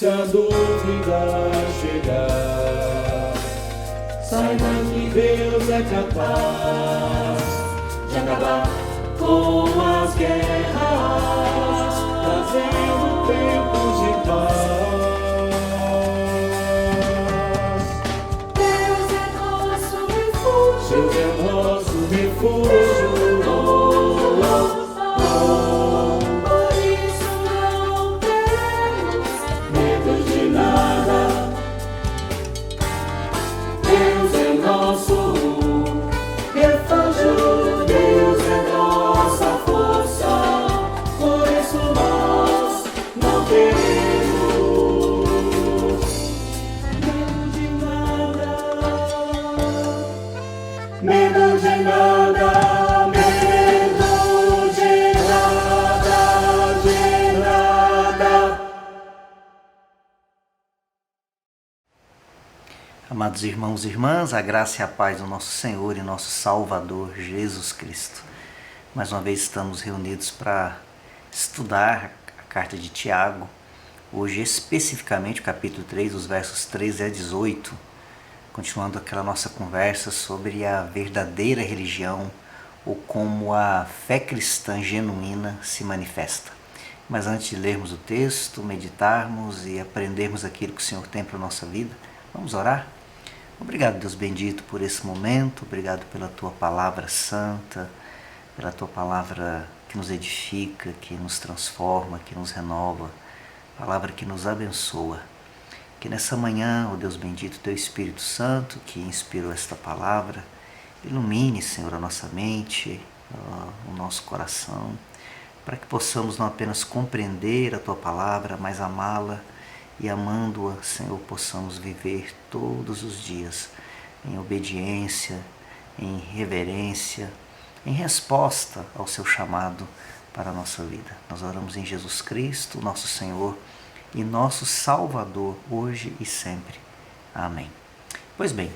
Se a dúvida chegar, saiba que Deus é capaz de acabar com as guerras, trazendo tempos de paz. Deus é nosso refúgio. Deus é nosso refúgio. Por isso não temos Medo de nada. Deus é nosso refúgio. Deus é nossa força. Por isso nós não temos medo de nada. Medo de nada. Medo de nada. De nada. Amados irmãos e irmãs, a graça e a paz do nosso Senhor e nosso Salvador Jesus Cristo. Mais uma vez estamos reunidos para estudar a carta de Tiago, hoje especificamente o capítulo 3, os versos 13 a 18, continuando aquela nossa conversa sobre a verdadeira religião ou como a fé cristã genuína se manifesta. Mas antes de lermos o texto, meditarmos e aprendermos aquilo que o Senhor tem para a nossa vida, vamos orar? Obrigado, Deus bendito, por esse momento. Obrigado pela Tua Palavra Santa, pela Tua Palavra que nos edifica, que nos transforma, que nos renova, palavra que nos abençoa. Que nessa manhã, ó Deus bendito, Teu Espírito Santo, que inspirou esta palavra, ilumine, Senhor, a nossa mente, o nosso coração, para que possamos não apenas compreender a Tua Palavra, mas amá-la, e amando-a, Senhor, possamos viver todos os dias em obediência, em reverência, em resposta ao Seu chamado para a nossa vida. Nós oramos em Jesus Cristo, nosso Senhor e nosso Salvador, hoje e sempre. Amém. Pois bem,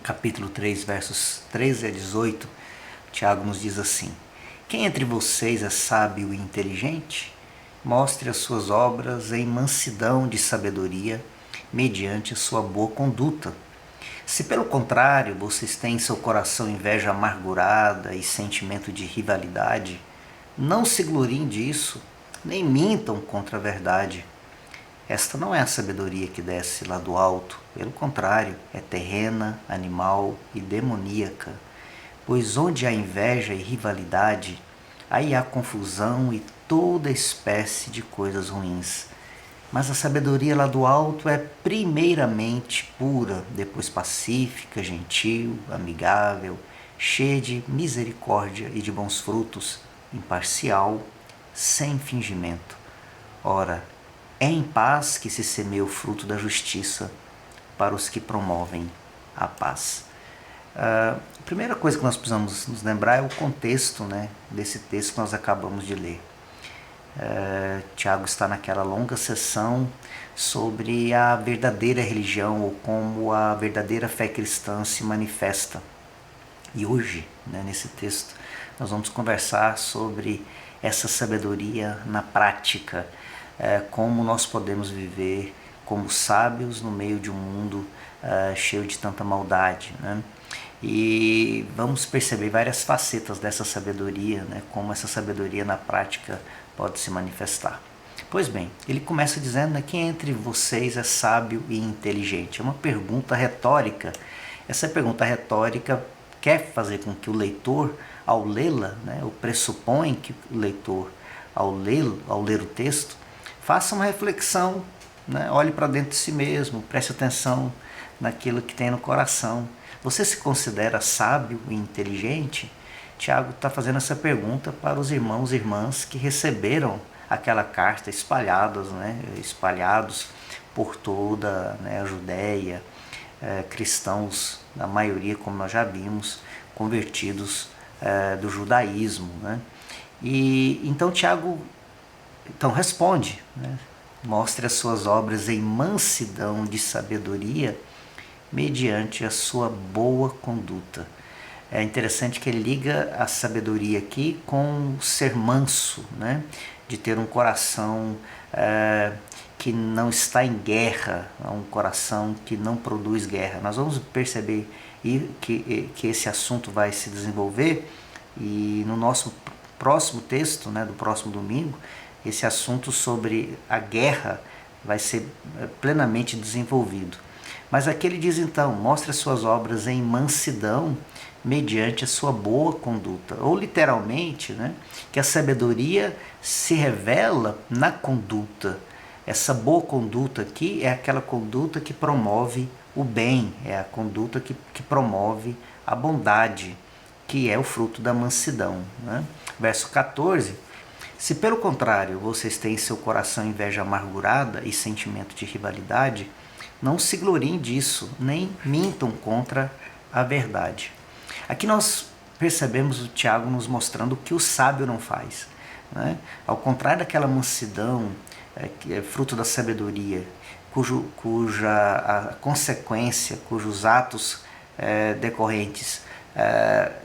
capítulo 3, versos 13 a 18, Tiago nos diz assim: quem entre vocês é sábio e inteligente? Mostre as suas obras em mansidão de sabedoria, mediante a sua boa conduta. Se pelo contrário vocês têm em seu coração inveja amargurada e sentimento de rivalidade, não se gloriem disso, nem mintam contra a verdade. Esta não é a sabedoria que desce lá do alto, pelo contrário, é terrena, animal e demoníaca. Pois onde há inveja e rivalidade, aí há confusão e toda espécie de coisas ruins. Mas a sabedoria lá do alto é primeiramente pura, depois pacífica, gentil, amigável, cheia de misericórdia e de bons frutos, imparcial, sem fingimento. Ora, é em paz que se semeia o fruto da justiça para os que promovem a paz. A primeira coisa que nós precisamos nos lembrar é o contexto, desse texto que nós acabamos de ler. Tiago está naquela longa sessão sobre a verdadeira religião ou como a verdadeira fé cristã se manifesta. E hoje, nesse texto, nós vamos conversar sobre essa sabedoria na prática, como nós podemos viver como sábios no meio de um mundo cheio de tanta maldade, E vamos perceber várias facetas dessa sabedoria, como essa sabedoria na prática pode se manifestar. Pois bem, ele começa dizendo, quem entre vocês é sábio e inteligente? É uma pergunta retórica. Essa pergunta retórica quer fazer com que o leitor, ao lê-la, ou pressupõe que o leitor, ao ler o texto, faça uma reflexão, olhe para dentro de si mesmo, preste atenção naquilo que tem no coração. Você se considera sábio e inteligente? Tiago está fazendo essa pergunta para os irmãos e irmãs que receberam aquela carta espalhados por toda a Judéia, cristãos, na maioria, como nós já vimos, convertidos do judaísmo. E então Tiago responde, mostre as suas obras em mansidão de sabedoria, mediante a sua boa conduta. É interessante que ele liga a sabedoria aqui com o ser manso, de ter um coração que não está em guerra, é um coração que não produz guerra. Nós vamos perceber que esse assunto vai se desenvolver, e no nosso próximo texto, né, do próximo domingo, esse assunto sobre a guerra vai ser plenamente desenvolvido. Mas aqui ele diz então: mostre as suas obras em mansidão, mediante a sua boa conduta. Ou literalmente, né, que a sabedoria se revela na conduta. Essa boa conduta aqui é aquela conduta que promove o bem, é a conduta que promove a bondade, que é o fruto da mansidão, né? Verso 14: se pelo contrário vocês têm em seu coração inveja amargurada e sentimento de rivalidade, não se gloriem disso, nem mintam contra a verdade. Aqui nós percebemos o Tiago nos mostrando o que o sábio não faz, né? Ao contrário daquela mansidão, que é fruto da sabedoria, cuja a consequência, cujos atos decorrentes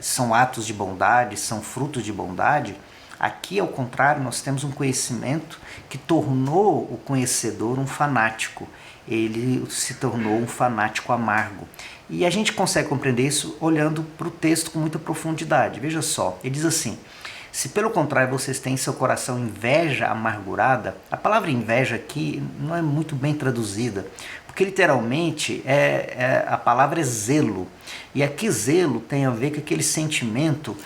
são atos de bondade, são frutos de bondade. Aqui, ao contrário, nós temos um conhecimento que tornou o conhecedor um fanático. Ele se tornou um fanático amargo. E a gente consegue compreender isso olhando para o texto com muita profundidade. Veja só, ele diz assim: se pelo contrário vocês têm em seu coração inveja amargurada. A palavra inveja aqui não é muito bem traduzida, porque literalmente a palavra é zelo. E aqui zelo tem a ver com aquele sentimento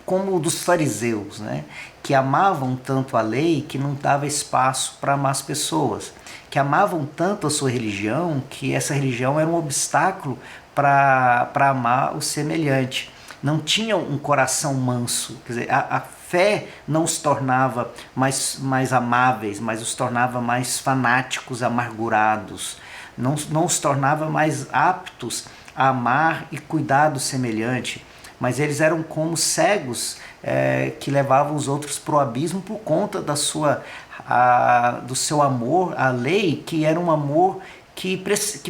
como o dos fariseus, né? Que amavam tanto a lei que não dava espaço para amar as pessoas, que amavam tanto a sua religião que essa religião era um obstáculo para amar o semelhante. Não tinham um coração manso, quer dizer, a fé não os tornava mais amáveis, mas os tornava mais fanáticos, amargurados, não os tornava mais aptos a amar e cuidar do semelhante, mas eles eram como cegos que levavam os outros para o abismo por conta do seu amor à lei, que era um amor que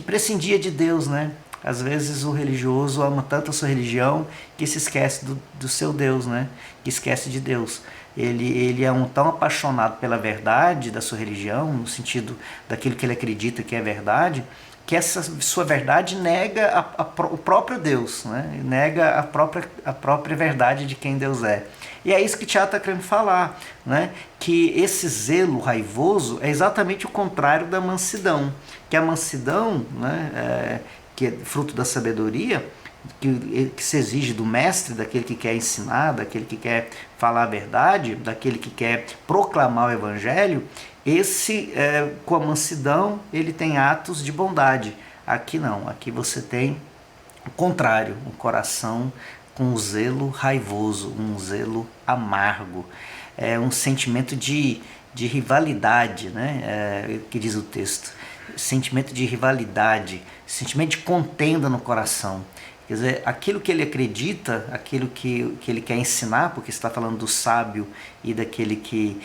prescindia de Deus, né? Às vezes o religioso ama tanto a sua religião que se esquece do seu Deus, né? Que esquece de Deus. Ele é tão apaixonado pela verdade da sua religião, no sentido daquilo que ele acredita que é verdade, que essa sua verdade nega o próprio Deus, né? Nega a própria verdade de quem Deus é. E é isso que Tiago está querendo falar, né? Que esse zelo raivoso é exatamente o contrário da mansidão. Que a mansidão, né, que é fruto da sabedoria, que se exige do mestre, daquele que quer ensinar, daquele que quer falar a verdade, daquele que quer proclamar o evangelho, com a mansidão, ele tem atos de bondade. Aqui não, aqui você tem o contrário, um coração com um zelo raivoso, um zelo amargo, um sentimento de rivalidade, né? Que diz o texto, sentimento de rivalidade, sentimento de contenda no coração. Quer dizer, aquilo que ele acredita, aquilo que ele quer ensinar, porque está falando do sábio e daquele que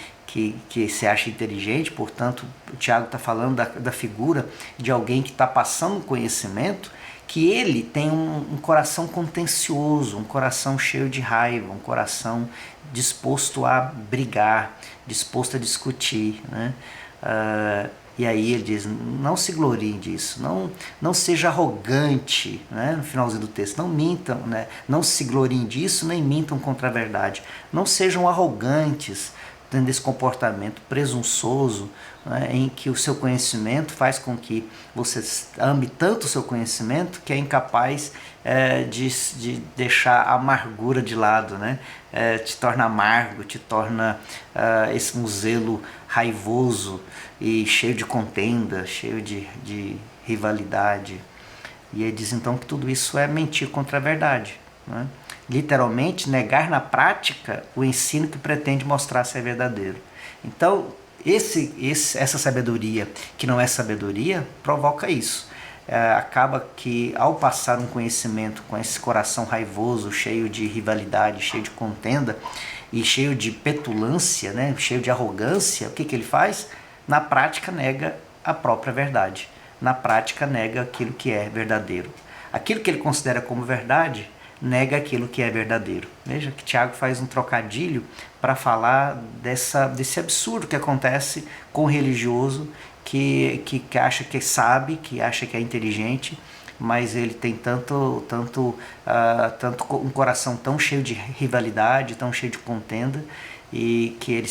se acha inteligente, portanto, o Tiago está falando da figura de alguém que está passando um conhecimento, que ele tem um coração contencioso, um coração cheio de raiva, um coração disposto a brigar, disposto a discutir, né? E aí ele diz, não se gloriem disso, não seja arrogante, né? No finalzinho do texto, não mintam, né? Não se gloriem disso, nem mintam contra a verdade. Não sejam arrogantes, tendo esse comportamento presunçoso, né? Em que o seu conhecimento faz com que você ame tanto o seu conhecimento que é incapaz de deixar a amargura de lado, né? Te torna amargo, te torna um zelo raivoso e cheio de contenda, cheio de rivalidade. E ele diz então que tudo isso é mentir contra a verdade, né? Literalmente negar na prática o ensino que pretende mostrar ser verdadeiro. Então essa sabedoria que não é sabedoria provoca isso. Acaba que ao passar um conhecimento com esse coração raivoso, cheio de rivalidade, cheio de contenda e cheio de petulância, né? Cheio de arrogância, o que ele faz? Na prática nega a própria verdade, na prática nega aquilo que é verdadeiro. Aquilo que ele considera como verdade nega aquilo que é verdadeiro. Veja que Tiago faz um trocadilho para falar desse absurdo que acontece com o religioso que acha que sabe, que acha que é inteligente, mas ele tem tanto um coração tão cheio de rivalidade, tão cheio de contenda, e que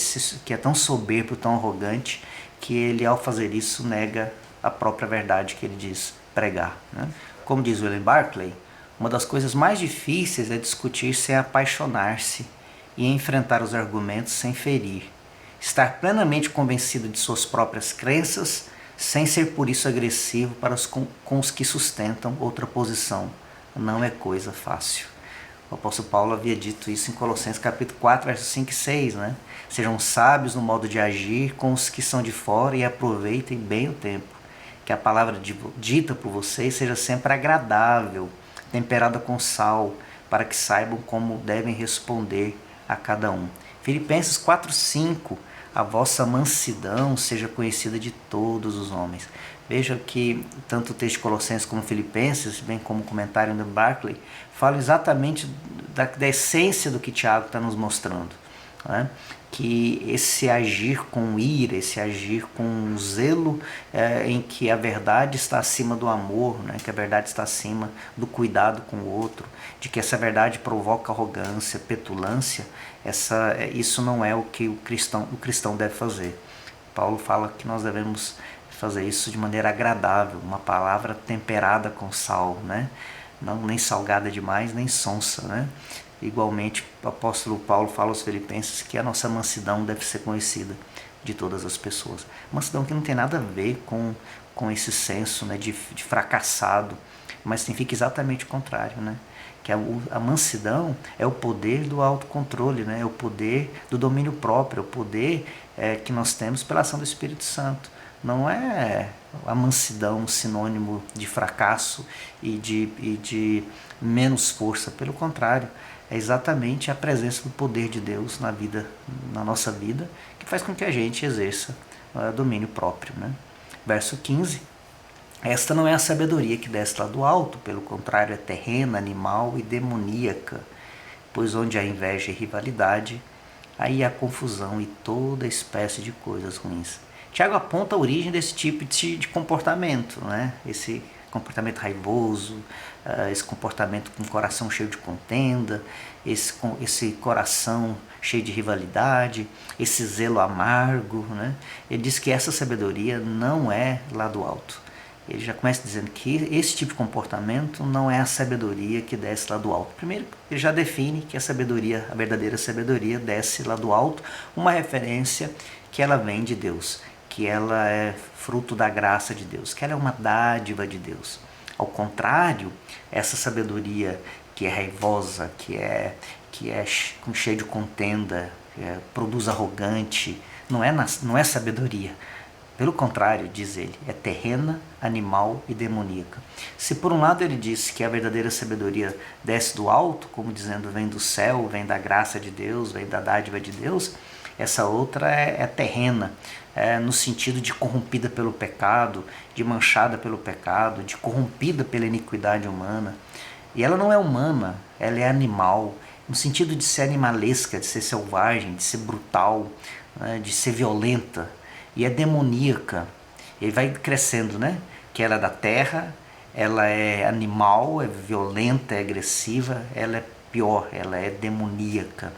é tão soberbo, tão arrogante, que ele, ao fazer isso, nega a própria verdade que ele diz pregar, né? Como diz William Barclay, uma das coisas mais difíceis é discutir sem apaixonar-se e enfrentar os argumentos sem ferir. Estar plenamente convencido de suas próprias crenças, sem ser por isso agressivo para com os que sustentam outra posição. Não é coisa fácil. O apóstolo Paulo havia dito isso em Colossenses capítulo 4, versos 5 e 6, né? Sejam sábios no modo de agir com os que são de fora e aproveitem bem o tempo. Que a palavra dita por vocês seja sempre agradável, temperada com sal, para que saibam como devem responder a cada um. Filipenses 4:5, a vossa mansidão seja conhecida de todos os homens. Veja que tanto o texto de Colossenses como Filipenses, bem como o comentário do Barclay, falam exatamente da essência do que Tiago está nos mostrando, né? Que esse agir com ira, esse agir com zelo, em que a verdade está acima do amor, né? Que a verdade está acima do cuidado com o outro, de que essa verdade provoca arrogância, petulância, isso não é o que o cristão deve fazer. Paulo fala que nós devemos fazer isso de maneira agradável, uma palavra temperada com sal, né? Não nem salgada demais, nem sonsa, né? Igualmente, o apóstolo Paulo fala aos Filipenses que a nossa mansidão deve ser conhecida de todas as pessoas. Mansidão que não tem nada a ver com esse senso, né, de fracassado, mas significa exatamente o contrário, né? Que a mansidão é o poder do autocontrole, né? É o poder do domínio próprio, é o poder que nós temos pela ação do Espírito Santo. Não é a mansidão sinônimo de fracasso e de menos força, pelo contrário. É exatamente a presença do poder de Deus na nossa vida, que faz com que a gente exerça domínio próprio, né? Verso 15. Esta não é a sabedoria que desce lá do alto, pelo contrário, é terrena, animal e demoníaca, pois onde há inveja e rivalidade, aí há confusão e toda espécie de coisas ruins. Tiago aponta a origem desse tipo de comportamento, né? Esse comportamento raivoso, esse comportamento com o coração cheio de contenda, esse coração cheio de rivalidade, esse zelo amargo, né? Ele diz que essa sabedoria não é lá do alto. Ele já começa dizendo que esse tipo de comportamento não é a sabedoria que desce lá do alto. Primeiro, ele já define que a verdadeira sabedoria desce lá do alto, uma referência que ela vem de Deus, que ela é fruto da graça de Deus, que ela é uma dádiva de Deus. Ao contrário, essa sabedoria que é raivosa, que é cheia de contenda, produz arrogante, não é sabedoria. Pelo contrário, diz ele, é terrena, animal e demoníaca. Se por um lado ele diz que a verdadeira sabedoria desce do alto, como dizendo vem do céu, vem da graça de Deus, vem da dádiva de Deus, essa outra é terrena, no sentido de corrompida pelo pecado, de manchada pelo pecado, de corrompida pela iniquidade humana. E ela não é humana, ela é animal, no sentido de ser animalesca, de ser selvagem, de ser brutal, né, de ser violenta. E é demoníaca. Ele vai crescendo, né? Que ela é da terra, ela é animal, é violenta, é agressiva, ela é pior, ela é demoníaca.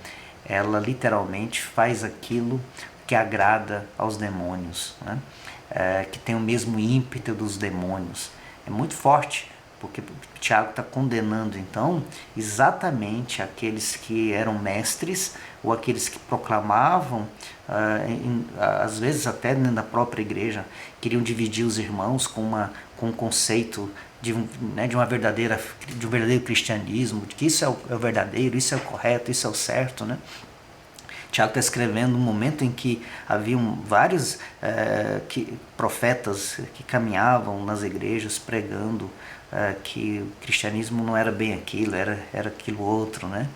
Ela literalmente faz aquilo que agrada aos demônios, né? Que tem o mesmo ímpeto dos demônios. É muito forte, porque Tiago está condenando então exatamente aqueles que eram mestres ou aqueles que proclamavam, às vezes até dentro da própria igreja, queriam dividir os irmãos com um conceito de um verdadeiro cristianismo, de que isso é o verdadeiro, isso é o correto, isso é o certo, né? Tiago está escrevendo um momento em que haviam vários profetas que caminhavam nas igrejas pregando que o cristianismo não era bem aquilo, era aquilo outro, né?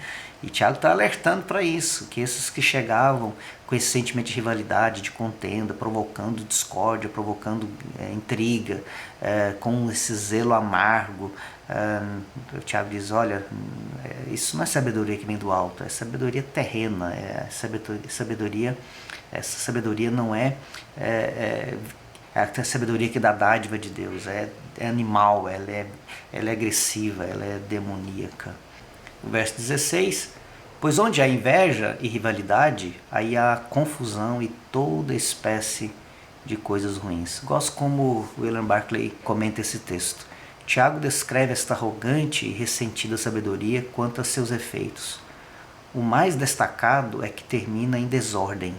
E Tiago está alertando para isso, que esses que chegavam com esse sentimento de rivalidade, de contenda, provocando discórdia, provocando intriga, com esse zelo amargo, o Tiago diz, olha, Isso não é sabedoria que vem do alto, é sabedoria terrena, essa sabedoria não é a sabedoria que dá dádiva de Deus, é animal, ela é agressiva, ela é demoníaca. O verso 16: pois onde há inveja e rivalidade, aí há confusão e toda espécie de coisas ruins. Gosto como William Barclay comenta esse texto. Tiago descreve esta arrogante e ressentida sabedoria quanto a seus efeitos. O mais destacado é que termina em desordem.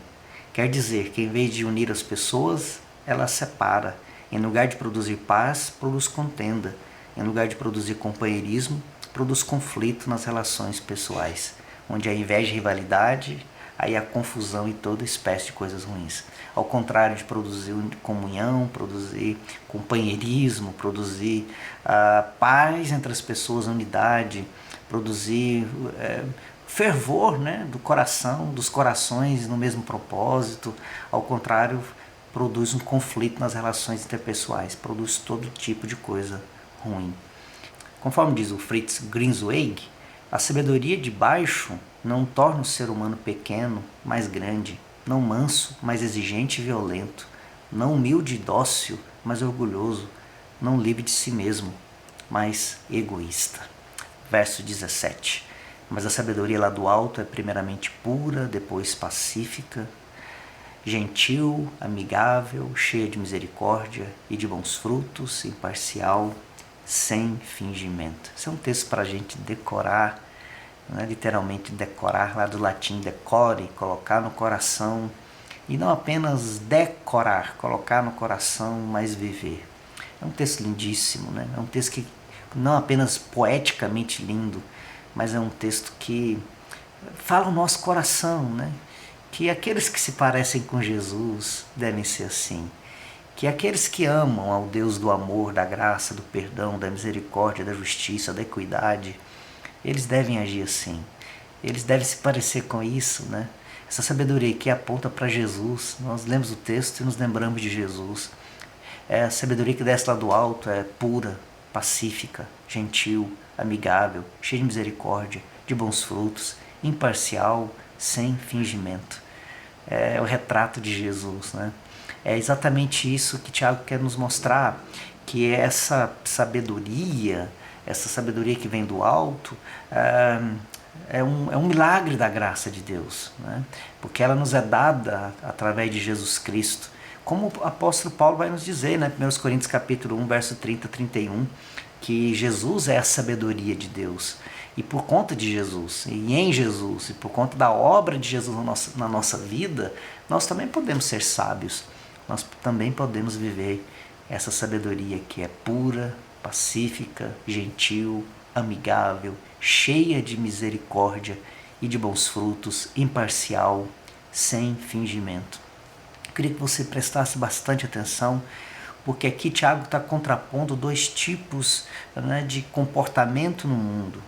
Quer dizer que em vez de unir as pessoas, ela as separa. Em lugar de produzir paz, produz contenda. Em lugar de produzir companheirismo, produz conflito nas relações pessoais. Onde há inveja e rivalidade, aí há confusão e toda espécie de coisas ruins. Ao contrário de produzir comunhão, produzir companheirismo, produzir paz entre as pessoas, unidade, produzir fervor, né, do coração, dos corações no mesmo propósito. Ao contrário, produz um conflito nas relações interpessoais, produz todo tipo de coisa ruim. Conforme diz o Fritz Greensweg, a sabedoria de baixo não torna o ser humano pequeno, mas grande, não manso, mas exigente e violento, não humilde e dócil, mas orgulhoso, não livre de si mesmo, mas egoísta. Verso 17. Mas a sabedoria lá do alto é primeiramente pura, depois pacífica, gentil, amigável, cheia de misericórdia e de bons frutos, imparcial, sem fingimento. Esse é um texto para a gente decorar, né? Literalmente decorar, lá do latim decore, colocar no coração, e não apenas decorar, colocar no coração, mas viver. É um texto lindíssimo, né? É um texto que não apenas poeticamente lindo, mas é um texto que fala o nosso coração, né? Que aqueles que se parecem com Jesus devem ser assim. Que aqueles que amam ao Deus do amor, da graça, do perdão, da misericórdia, da justiça, da equidade, eles devem agir assim. Eles devem se parecer com isso, né? Essa sabedoria que aponta para Jesus. Nós lemos o texto e nos lembramos de Jesus. É a sabedoria que desce lá do alto, é pura, pacífica, gentil, amigável, cheia de misericórdia, de bons frutos, imparcial, sem fingimento. É o retrato de Jesus, né? É exatamente isso que Tiago quer nos mostrar, que essa sabedoria que vem do alto, é um milagre da graça de Deus, né? Porque ela nos é dada através de Jesus Cristo. Como o apóstolo Paulo vai nos dizer, né? 1 Coríntios capítulo 1, verso 30 a 31, que Jesus é a sabedoria de Deus. E por conta de Jesus, e em Jesus, e por conta da obra de Jesus na nossa vida, nós também podemos ser sábios. Nós também podemos viver essa sabedoria que é pura, pacífica, gentil, amigável, cheia de misericórdia e de bons frutos, imparcial, sem fingimento. Eu queria que você prestasse bastante atenção, porque aqui Tiago está contrapondo dois tipos, né, de comportamento no mundo.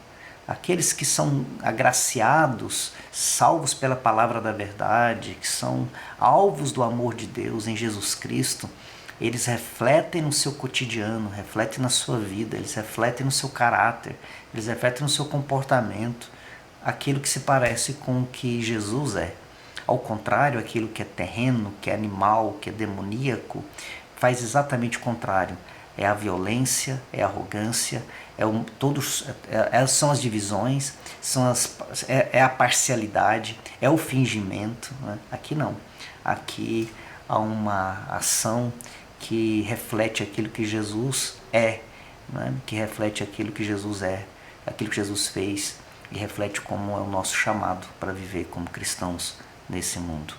Aqueles que são agraciados, salvos pela palavra da verdade, que são alvos do amor de Deus em Jesus Cristo, eles refletem no seu cotidiano, refletem na sua vida, eles refletem no seu caráter, eles refletem no seu comportamento, aquilo que se parece com o que Jesus é. Ao contrário, aquilo que é terreno, que é animal, que é demoníaco, faz exatamente o contrário. É a violência, é a arrogância, são as divisões, é a parcialidade, é o fingimento, né? Aqui não. Aqui há uma ação que reflete aquilo que Jesus é, né? Que reflete aquilo que Jesus é, aquilo que Jesus fez, e reflete como é o nosso chamado para viver como cristãos nesse mundo.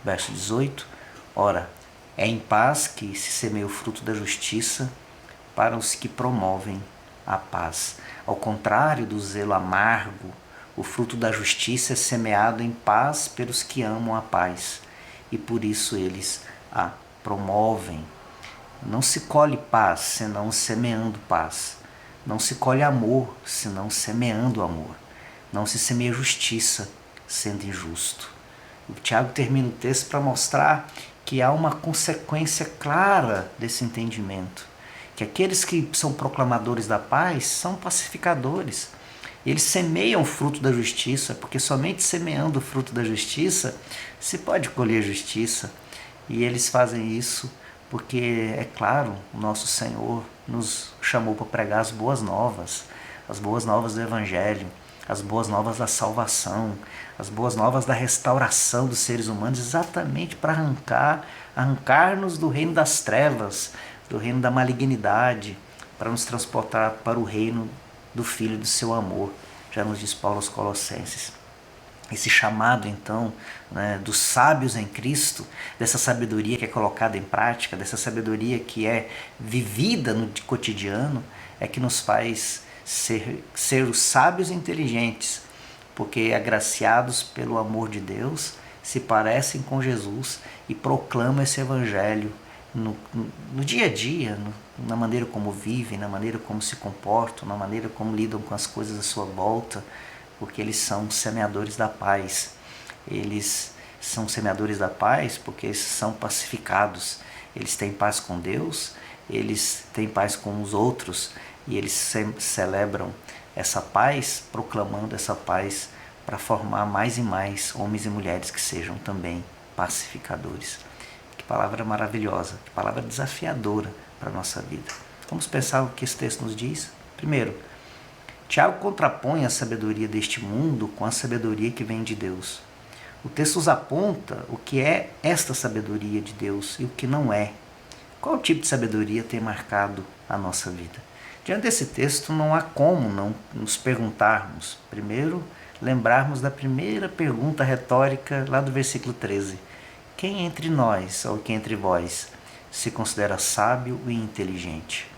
Verso 18. Ora, é em paz que se semeia o fruto da justiça para os que promovem a paz. Ao contrário do zelo amargo, o fruto da justiça é semeado em paz pelos que amam a paz, e por isso eles a promovem. Não se colhe paz senão semeando paz. Não se colhe amor senão semeando amor. Não se semeia justiça sendo injusto. O Tiago termina o texto para mostrar que há uma consequência clara desse entendimento. Que aqueles que são proclamadores da paz são pacificadores. Eles semeiam o fruto da justiça, porque somente semeando o fruto da justiça se pode colher justiça. E eles fazem isso porque, é claro, o nosso Senhor nos chamou para pregar as boas novas do Evangelho, as boas novas da salvação, as boas novas da restauração dos seres humanos, exatamente para arrancar-nos do reino das trevas, do reino da malignidade, para nos transportar para o reino do Filho do seu amor, já nos diz Paulo aos Colossenses. Esse chamado, então, né, dos sábios em Cristo, dessa sabedoria que é colocada em prática, dessa sabedoria que é vivida no cotidiano, é que nos faz ser os sábios e inteligentes, porque agraciados pelo amor de Deus, se parecem com Jesus e proclamam esse Evangelho no dia a dia, na maneira como vivem, na maneira como se comportam, na maneira como lidam com as coisas à sua volta, porque eles são semeadores da paz. Eles são semeadores da paz porque eles são pacificados. Eles têm paz com Deus, eles têm paz com os outros e eles celebram essa paz, proclamando essa paz para formar mais e mais homens e mulheres que sejam também pacificadores. Que palavra maravilhosa, que palavra desafiadora para a nossa vida. Vamos pensar o que esse texto nos diz? Primeiro, Tiago contrapõe a sabedoria deste mundo com a sabedoria que vem de Deus. O texto nos aponta o que é esta sabedoria de Deus e o que não é. Qual tipo de sabedoria tem marcado a nossa vida? Diante desse texto não há como não nos perguntarmos. Primeiro, lembrarmos da primeira pergunta retórica lá do versículo 13. Quem entre nós, ou quem entre vós, se considera sábio e inteligente?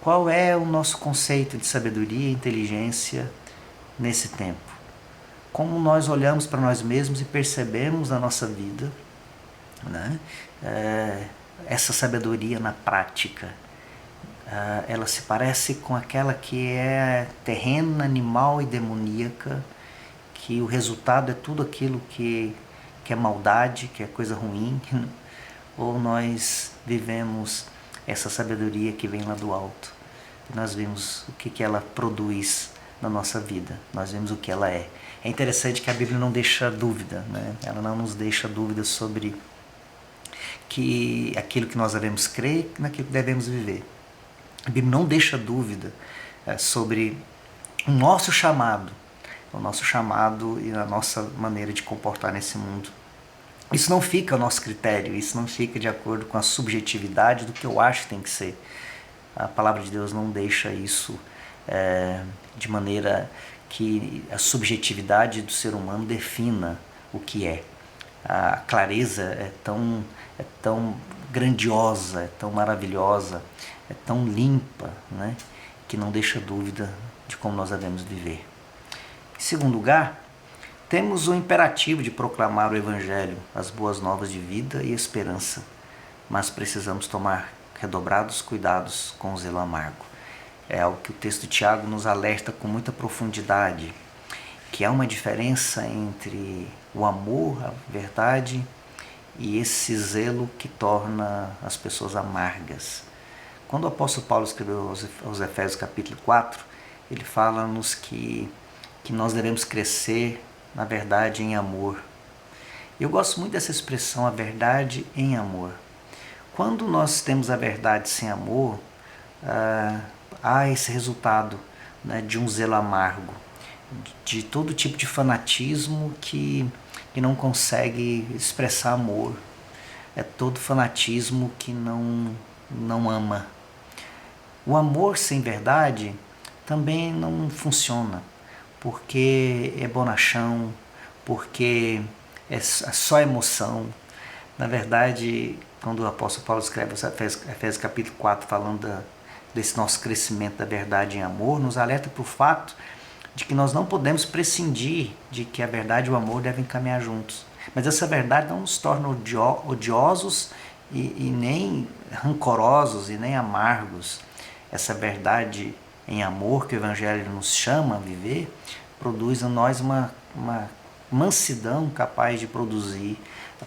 Qual é o nosso conceito de sabedoria e inteligência nesse tempo? Como nós olhamos para nós mesmos e percebemos na nossa vida, né, essa sabedoria na prática? Ela se parece com aquela que é terrena, animal e demoníaca, que o resultado é tudo aquilo que é maldade, que é coisa ruim, ou nós vivemos essa sabedoria que vem lá do alto. Nós vemos o que ela produz na nossa vida, nós vemos o que ela é. É interessante que a Bíblia não deixa dúvida, né? Ela não nos deixa dúvida sobre aquilo que nós devemos crer, naquilo que devemos viver. A Bíblia não deixa dúvida sobre o nosso chamado e a nossa maneira de comportar nesse mundo. Isso não fica ao nosso critério, isso não fica de acordo com a subjetividade do que eu acho que tem que ser. A palavra de Deus não deixa isso de maneira que a subjetividade do ser humano defina o que é. A clareza é tão grandiosa, é tão maravilhosa, é tão limpa, né, que não deixa dúvida de como nós devemos viver. Em segundo lugar, temos o imperativo de proclamar o Evangelho, as boas novas de vida e esperança, mas precisamos tomar redobrados cuidados com o zelo amargo. É algo que o texto de Tiago nos alerta com muita profundidade, que há uma diferença entre o amor, a verdade, e esse zelo que torna as pessoas amargas. Quando o apóstolo Paulo escreveu aos Efésios capítulo 4, ele fala-nos que nós devemos crescer na verdade em amor. Eu gosto muito dessa expressão, a verdade em amor. Quando nós temos a verdade sem amor, há esse resultado, né, de um zelo amargo, de todo tipo de fanatismo que não consegue expressar amor. É todo fanatismo que não ama. O amor sem verdade também não funciona, porque é bonachão, porque é só emoção. Na verdade, quando o apóstolo Paulo escreve Efésios capítulo 4, falando desse nosso crescimento da verdade em amor, nos alerta para o fato de que nós não podemos prescindir de que a verdade e o amor devem caminhar juntos. Mas essa verdade não nos torna odiosos e nem rancorosos e nem amargos. Essa verdade em amor que o Evangelho nos chama a viver produz em nós uma mansidão capaz de produzir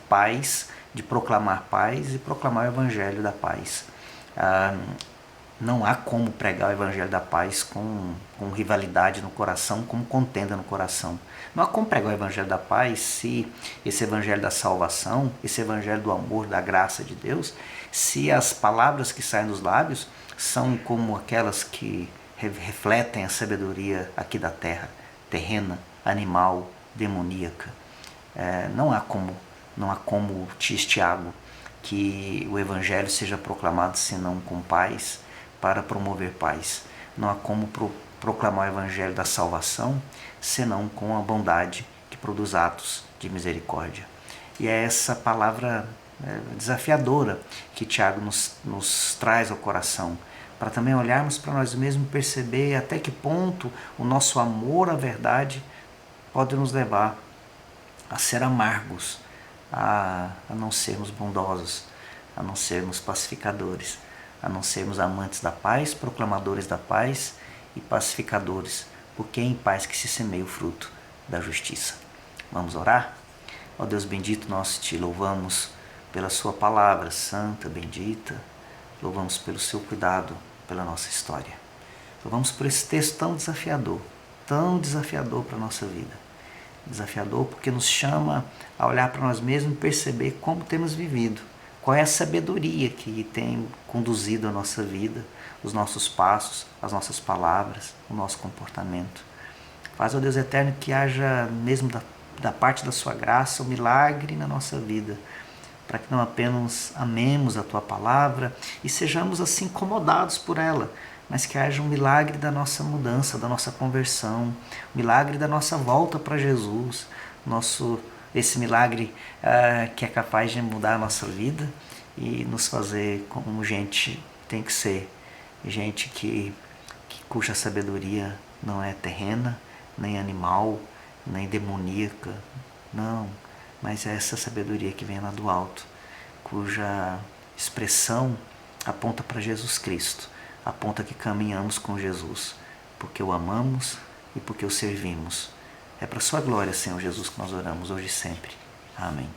paz, de proclamar paz e proclamar o Evangelho da paz. Não há como pregar o Evangelho da Paz com rivalidade no coração, como contenda no coração. Não há como pregar o Evangelho da Paz se esse Evangelho da salvação, esse Evangelho do amor, da graça de Deus, se as palavras que saem dos lábios são como aquelas que refletem a sabedoria aqui da terra, terrena, animal, demoníaca. Não há como, diz Tiago, que o Evangelho seja proclamado senão com paz, para promover paz. Não há como proclamar o Evangelho da salvação senão com a bondade que produz atos de misericórdia. E é essa palavra desafiadora que Tiago nos traz ao coração, para também olharmos para nós mesmos e perceber até que ponto o nosso amor à verdade pode nos levar a ser amargos, a não sermos bondosos, a não sermos pacificadores, a não sermos amantes da paz, proclamadores da paz e pacificadores, porque é em paz que se semeia o fruto da justiça. Vamos orar? Ó Deus bendito, nós te louvamos pela sua palavra santa, bendita, louvamos pelo seu cuidado pela nossa história. Louvamos por esse texto tão desafiador para a nossa vida. Desafiador porque nos chama a olhar para nós mesmos e perceber como temos vivido. Qual é a sabedoria que tem conduzido a nossa vida, os nossos passos, as nossas palavras, o nosso comportamento. Faz, ó Deus eterno, que haja mesmo da parte da sua graça um milagre na nossa vida, para que não apenas amemos a tua palavra e sejamos assim incomodados por ela, mas que haja um milagre da nossa mudança, da nossa conversão, um milagre da nossa volta para Jesus, esse milagre que é capaz de mudar a nossa vida e nos fazer como gente tem que ser, gente cuja sabedoria não é terrena, nem animal, nem demoníaca, não, mas é essa sabedoria que vem lá do alto, cuja expressão aponta para Jesus Cristo, aponta que caminhamos com Jesus, porque o amamos e porque o servimos. É para a sua glória, Senhor Jesus, que nós oramos hoje e sempre. Amém.